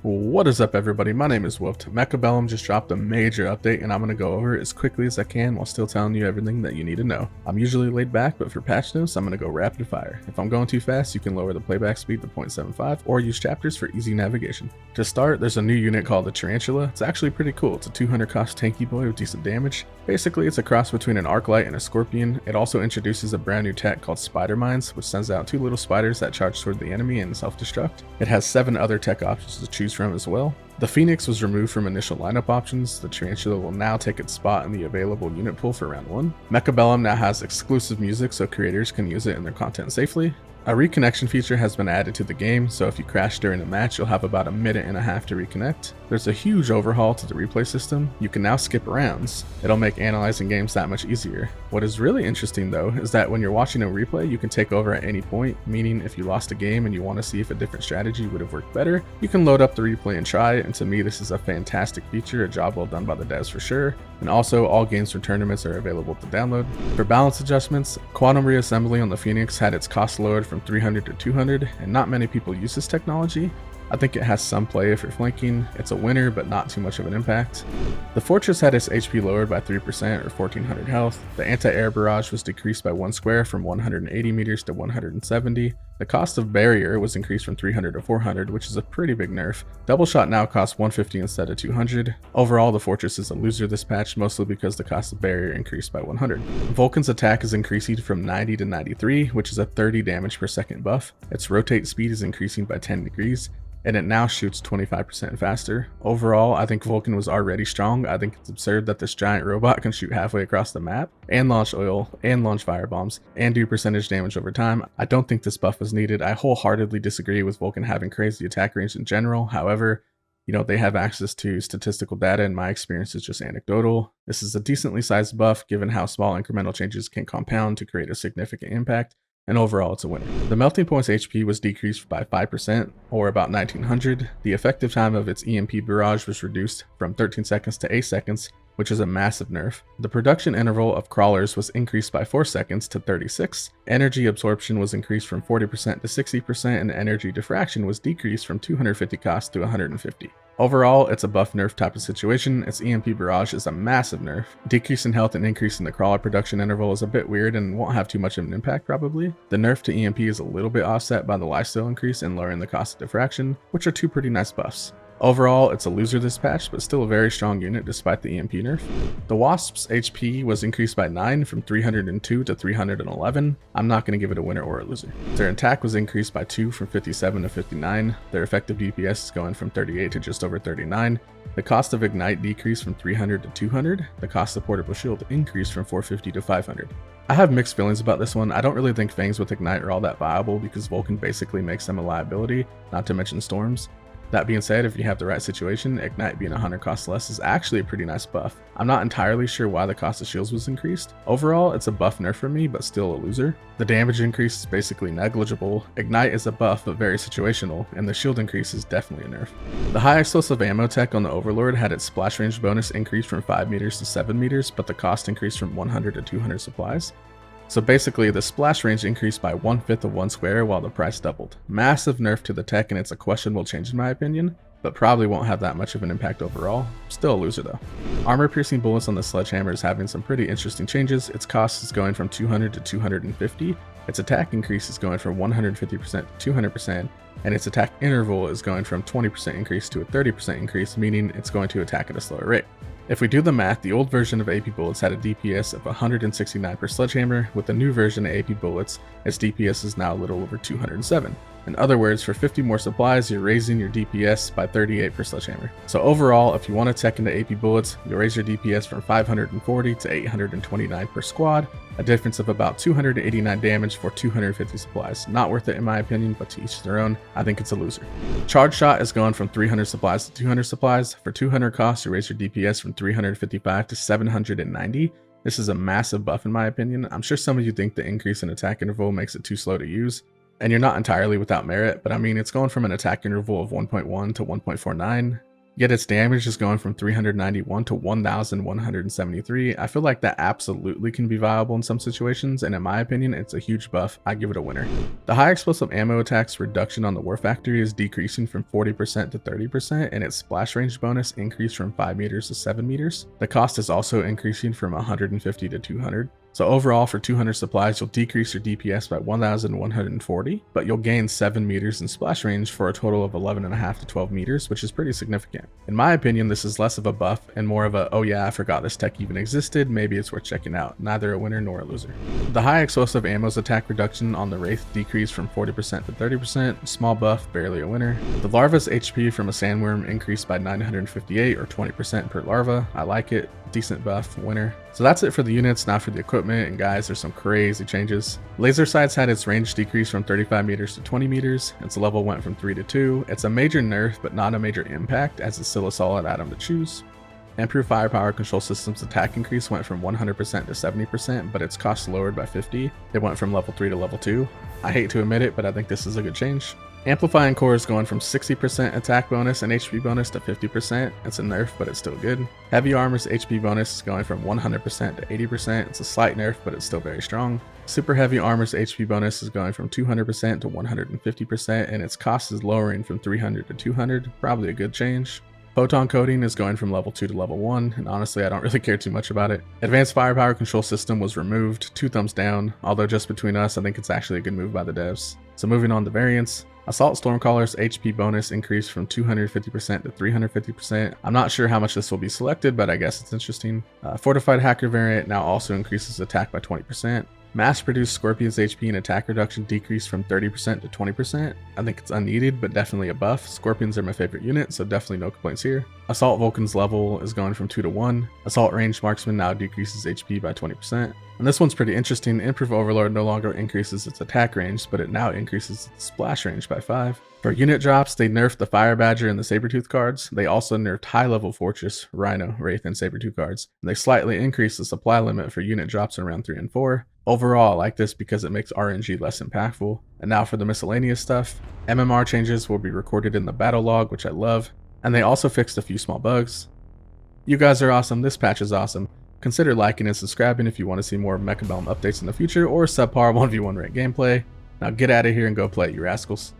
What is up, everybody? My name is Wolf. Mechabellum just dropped a major update, and I'm going to go over it as quickly as I can while still telling you everything that you need to know. I'm usually laid back, but for patch notes, I'm going to go rapid fire. If I'm going too fast, you can lower the playback speed to 0.75 or use chapters for easy navigation. To start, there's a new unit called the Tarantula. It's actually pretty cool. It's a 200 cost tanky boy with decent damage. Basically, it's a cross between an Arclight and a Scorpion. It also introduces a brand new tech called Spider Mines, which sends out 2 little spiders that charge toward the enemy and self-destruct. It has 7 other tech options to choose from as well. The Phoenix was removed from initial lineup options. The Tarantula will now take its spot in the available unit pool for round 1. Mechabellum now has exclusive music so creators can use it in their content safely. A reconnection feature has been added to the game, so if you crash during a match, you'll have about a minute and a half to reconnect. There's a huge overhaul to the replay system. You can now skip rounds. It'll make analyzing games that much easier. What is really interesting though is that when you're watching a replay, you can take over at any point, meaning if you lost a game and you want to see if a different strategy would have worked better, you can load up the replay and try it, and to me this is a fantastic feature, a job well done by the devs for sure. And also, all games from tournaments are available to download. For balance adjustments, quantum reassembly on the Phoenix had its cost lowered from 300 to 200, and not many people use this technology. I think it has some play if you're flanking. It's a winner, but not too much of an impact. The Fortress had its HP lowered by 3% or 1400 health. The anti-air barrage was decreased by 1 square from 180 meters to 170. The cost of barrier was increased from 300 to 400, which is a pretty big nerf. Double shot now costs 150 instead of 200. Overall, the Fortress is a loser this patch, mostly because the cost of barrier increased by 100. Vulcan's attack is increasing from 90 to 93, which is a 30 damage per second buff. Its rotate speed is increasing by 10 degrees. And it now shoots 25% faster. Overall, I think Vulcan was already strong. I think it's absurd that this giant robot can shoot halfway across the map, and launch oil, and launch firebombs, and do percentage damage over time. I don't think this buff is needed. I wholeheartedly disagree with Vulcan having crazy attack range in general. However, they have access to statistical data, and my experience is just anecdotal. This is a decently sized buff given how small incremental changes can compound to create a significant impact. And overall, it's a winner. The melting point's HP was decreased by 5%, or about 1900. The effective time of its EMP barrage was reduced from 13 seconds to 8 seconds, which is a massive nerf. The production interval of crawlers was increased by 4 seconds to 36. Energy absorption was increased from 40% to 60%, and energy diffraction was decreased from 250 cost to 150. Overall, it's a buff nerf type of situation. Its EMP barrage is a massive nerf. Decrease in health and increase in the crawler production interval is a bit weird and won't have too much of an impact probably. The nerf to EMP is a little bit offset by the lifesteal increase and lowering the cost of diffraction, which are 2 pretty nice buffs. Overall, it's a loser this patch, but still a very strong unit despite the EMP nerf. The Wasps' HP was increased by 9 from 302 to 311. I'm not going to give it a winner or a loser. Their attack was increased by 2 from 57 to 59. Their effective DPS is going from 38 to just over 39. The cost of Ignite decreased from 300 to 200. The cost of Portable Shield increased from 450 to 500. I have mixed feelings about this one. I don't really think Fangs with Ignite are all that viable because Vulcan basically makes them a liability, not to mention Storms. That being said, if you have the right situation, Ignite being 100 cost less is actually a pretty nice buff. I'm not entirely sure why the cost of shields was increased. Overall, it's a buff nerf for me, but still a loser. The damage increase is basically negligible. Ignite is a buff, but very situational, and the shield increase is definitely a nerf. The high explosive ammo tech on the Overlord had its splash range bonus increased from 5 meters to 7 meters, but the cost increased from 100 to 200 supplies. So basically, the splash range increased by 1/5 of 1 square while the price doubled. Massive nerf to the tech, and it's a questionable change in my opinion, but probably won't have that much of an impact overall. Still a loser though. Armor piercing bullets on the Sledgehammer is having some pretty interesting changes. Its cost is going from 200 to 250. Its attack increase is going from 150% to 200%, and its attack interval is going from 20% increase to a 30% increase, meaning it's going to attack at a slower rate. If we do the math, the old version of AP Bullets had a DPS of 169 per Sledgehammer. With the new version of AP Bullets, its DPS is now a little over 207. In other words, for 50 more supplies, you're raising your DPS by 38 per Sledgehammer. So overall, if you want to tech into AP Bullets, you'll raise your DPS from 540 to 829 per squad, a difference of about 289 damage for 250 supplies. Not worth it in my opinion, but to each their own. I think it's a loser. Charge Shot is going from 300 supplies to 200 supplies. For 200 costs, you raise your DPS from 355 to 790. This is a massive buff in my opinion. I'm sure some of you think the increase in attack interval makes it too slow to use, and you're not entirely without merit, but I mean, it's going from an attack interval of 1.1 to 1.49. Yet its damage is going from 391 to 1173. I feel like that absolutely can be viable in some situations, and in my opinion, it's a huge buff. I give it a winner. The high explosive ammo attack's reduction on the war factory is decreasing from 40% to 30%, and its splash range bonus increased from 5 meters to 7 meters. The cost is also increasing from 150 to 200. So overall, for 200 supplies, you'll decrease your DPS by 1140, but you'll gain 7 meters in splash range for a total of 11.5 to 12 meters, which is pretty significant. In my opinion, this is less of a buff and more of a, oh yeah, I forgot this tech even existed, maybe it's worth checking out. Neither a winner nor a loser. The high explosive ammo's attack reduction on the Wraith decreased from 40% to 30%, small buff, barely a winner. The larva's HP from a Sandworm increased by 958 or 20% per larva. I like it. Decent buff, winner. So that's it for the units. Now for the equipment, and guys, there's some crazy changes. Laser sights had its range decreased from 35 meters to 20 meters. Its level went from 3 to 2. It's a major nerf, but not a major impact, as it's still a solid item to choose. Improved firepower control system's attack increase went from 100% to 70%, but its cost lowered by 50. It went from level 3 to level 2. I hate to admit it, but I think this is a good change. Amplifying core is going from 60% attack bonus and HP bonus to 50%. It's a nerf, but it's still good. Heavy armor's HP bonus is going from 100% to 80%. It's a slight nerf, but it's still very strong. Super heavy armor's HP bonus is going from 200% to 150%, and its cost is lowering from 300 to 200. Probably a good change. Photon coating is going from level 2 to level 1, and honestly I don't really care too much about it. Advanced firepower control system was removed, 2 thumbs down, although just between us I think it's actually a good move by the devs. So moving on to variants. Assault Stormcaller's HP bonus increased from 250% to 350%. I'm not sure how much this will be selected, but I guess it's interesting. Fortified Hacker variant now also increases attack by 20%. Mass-produced Scorpion's HP and attack reduction decreased from 30% to 20%. I think it's unneeded, but definitely a buff. Scorpions are my favorite unit, so definitely no complaints here. Assault Vulcan's level is going from 2 to 1. Assault Ranged Marksman now decreases HP by 20%. And this one's pretty interesting. Improved Overlord no longer increases its attack range, but it now increases its splash range by 5. For unit drops, they nerfed the Fire Badger and the Sabretooth cards. They also nerfed high-level Fortress, Rhino, Wraith, and Sabretooth cards. And they slightly increased the supply limit for unit drops in round 3 and 4. Overall, I like this because it makes RNG less impactful. And now for the miscellaneous stuff. MMR changes will be recorded in the battle log, which I love. And they also fixed a few small bugs. You guys are awesome. This patch is awesome. Consider liking and subscribing if you want to see more Mechabellum updates in the future or subpar 1v1 rank gameplay. Now get out of here and go play, you rascals.